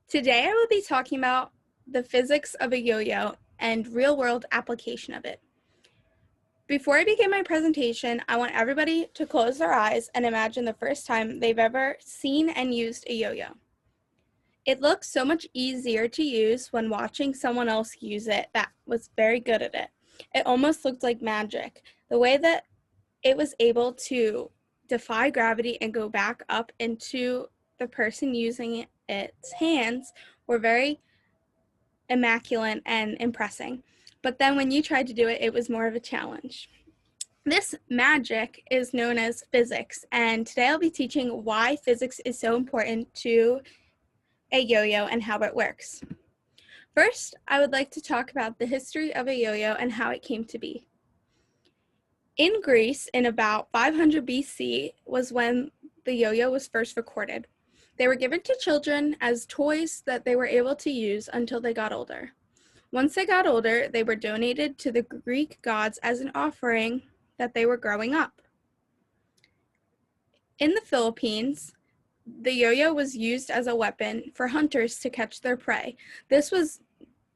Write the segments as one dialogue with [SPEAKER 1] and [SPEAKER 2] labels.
[SPEAKER 1] Today I will be talking about the physics of a yo-yo and real-world application of it. Before I begin my presentation, I want everybody to close their eyes and imagine the first time they've ever seen and used a yo-yo. It looks so much easier to use when watching someone else use it that was very good at it. It almost looked like magic. The way that it was able to defy gravity and go back up into the person using its hands were very immaculate and impressive. But then when you tried to do it, it was more of a challenge. This magic is known as physics, and today I'll be teaching why physics is so important to a yo-yo and how it works. First, I would like to talk about the history of a yo-yo and how it came to be. In Greece, in about 500 BC, was when the yo-yo was first recorded. They were given to children as toys that they were able to use until they got older. Once they got older, they were donated to the Greek gods as an offering that they were growing up. In the Philippines, the yo-yo was used as a weapon for hunters to catch their prey. This was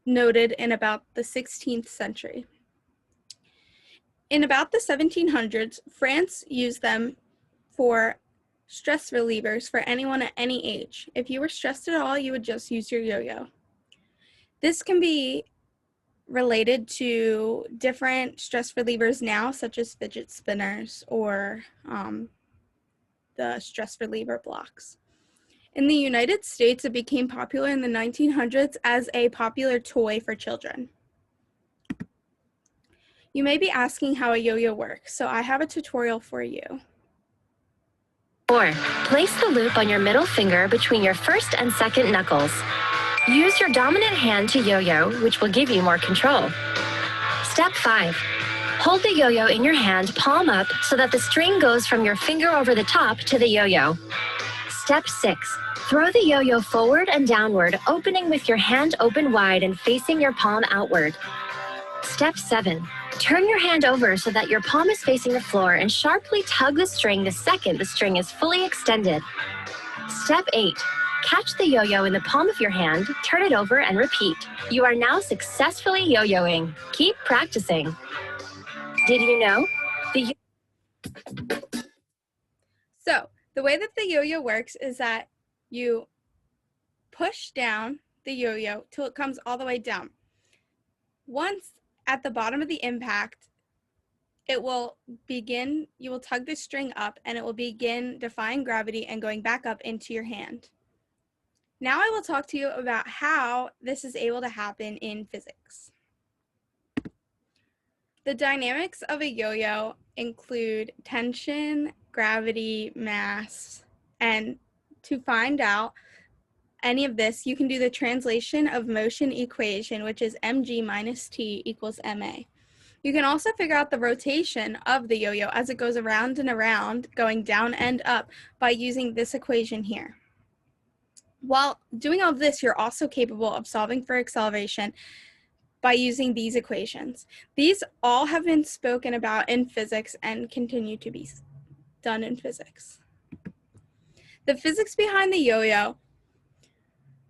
[SPEAKER 1] noted in about the 16th century. In about the 1700s, France used them for stress relievers for anyone at any age. If you were stressed at all, you would just use your yo-yo. This can be related to different stress relievers now, such as fidget spinners or the stress reliever blocks. In the United States, it became popular in the 1900s as a popular toy for children. You may be asking how a yo-yo works, so I have a tutorial for you.
[SPEAKER 2] 4. Place the loop on your middle finger between your first and second knuckles. Use your dominant hand to yo-yo, which will give you more control. Step 5. Hold the yo-yo in your hand palm up so that the string goes from your finger over the top to the yo-yo. Step 6. Throw the yo-yo forward and downward, opening with your hand open wide and facing your palm outward. Step 7. Turn your hand over so that your palm is facing the floor and sharply tug the string the second the string is fully extended. Step 8. Catch the yo-yo in the palm of your hand, turn it over, and repeat. You are now successfully yo-yoing. Keep practicing. Did you know?
[SPEAKER 1] So, the way that the yo-yo works is that you push down the yo-yo till it comes all the way down. Once at the bottom of the impact, you will tug the string up and it will begin defying gravity and going back up into your hand. Now I will talk to you about how this is able to happen in physics. The dynamics of a yo-yo include tension, gravity, mass, and to find out any of this, you can do the translation of motion equation, which is mg minus t equals ma. You can also figure out the rotation of the yo-yo as it goes around and around, going down and up by using this equation here. While doing all of this, you're also capable of solving for acceleration by using these equations. These all have been spoken about in physics and continue to be done in physics. The physics behind the yo-yo.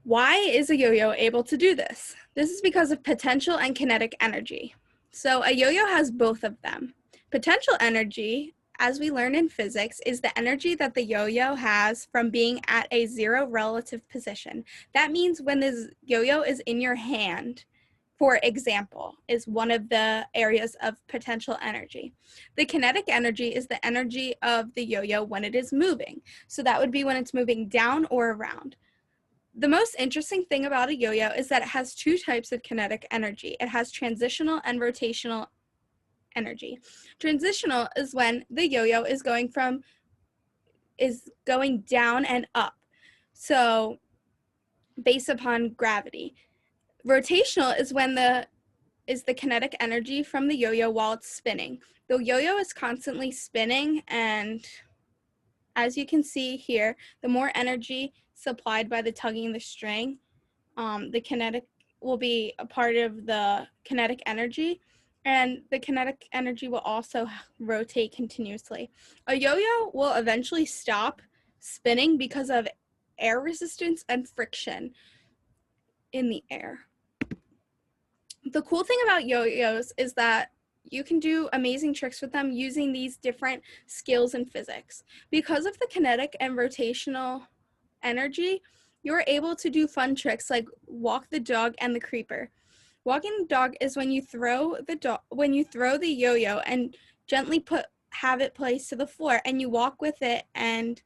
[SPEAKER 1] Why is a yo-yo able to do this? This is because of potential and kinetic energy. So a yo-yo has both of them. Potential energy, as we learn in physics, is the energy that the yo-yo has from being at a zero relative position. That means when the yo-yo is in your hand, for example, is one of the areas of potential energy. The kinetic energy is the energy of the yo-yo when it is moving. So that would be when it's moving down or around. The most interesting thing about a yo-yo is that it has two types of kinetic energy. It has transitional and rotational energy. Transitional is when the yo-yo is going down and up, so based upon gravity. Rotational is when the kinetic energy from the yo-yo while it's spinning. The yo-yo is constantly spinning, and as you can see here, the more energy supplied by the tugging the string, the kinetic will be a part of the kinetic energy, and the kinetic energy will also rotate continuously. A yo-yo will eventually stop spinning because of air resistance and friction. in the air. The cool thing about yo-yos is that you can do amazing tricks with them using these different skills in physics. Because of the kinetic and rotational energy, you're able to do fun tricks like walk the dog and the creeper. Walking the dog is when you throw the yo-yo and gently have it placed to the floor, and you walk with it and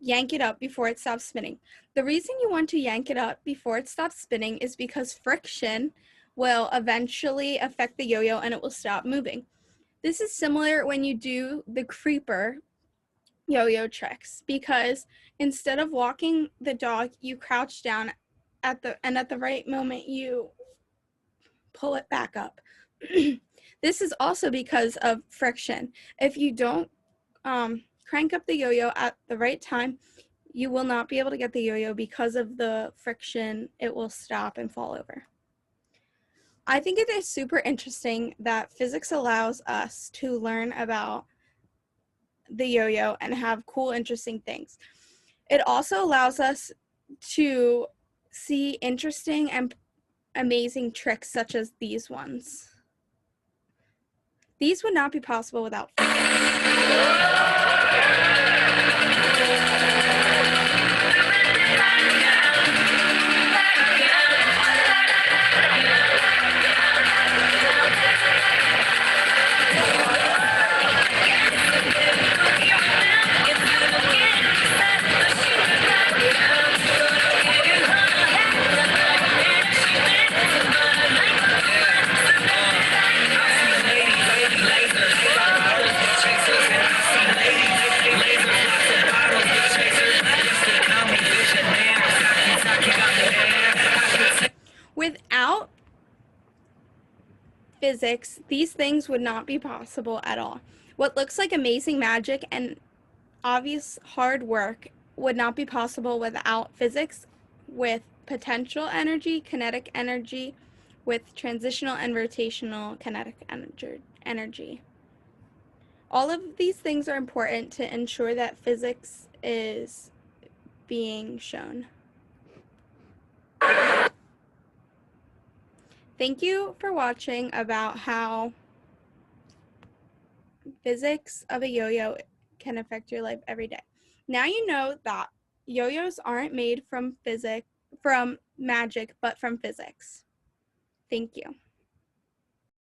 [SPEAKER 1] yank it up before it stops spinning. The reason you want to yank it up before it stops spinning is because friction will eventually affect the yo-yo and it will stop moving. This is similar when you do the creeper yo-yo tricks, because instead of walking the dog, you crouch down at the right moment you pull it back up. This is also because of friction. If you don't crank up the yo-yo at the right time, you will not be able to get the yo-yo because of the friction. It will stop and fall over. I think it is super interesting that physics allows us to learn about the yo-yo and have cool, interesting things. It also allows us to see interesting and amazing tricks such as these ones. These would not be possible without physics. Without physics, these things would not be possible at all. What looks like amazing magic and obvious hard work would not be possible without physics, with potential energy, kinetic energy, with transitional and rotational kinetic energy. All of these things are important to ensure that physics is being shown. Thank you for watching about how physics of a yo-yo can affect your life every day. Now you know that yo-yos aren't made from magic, but from physics. Thank you.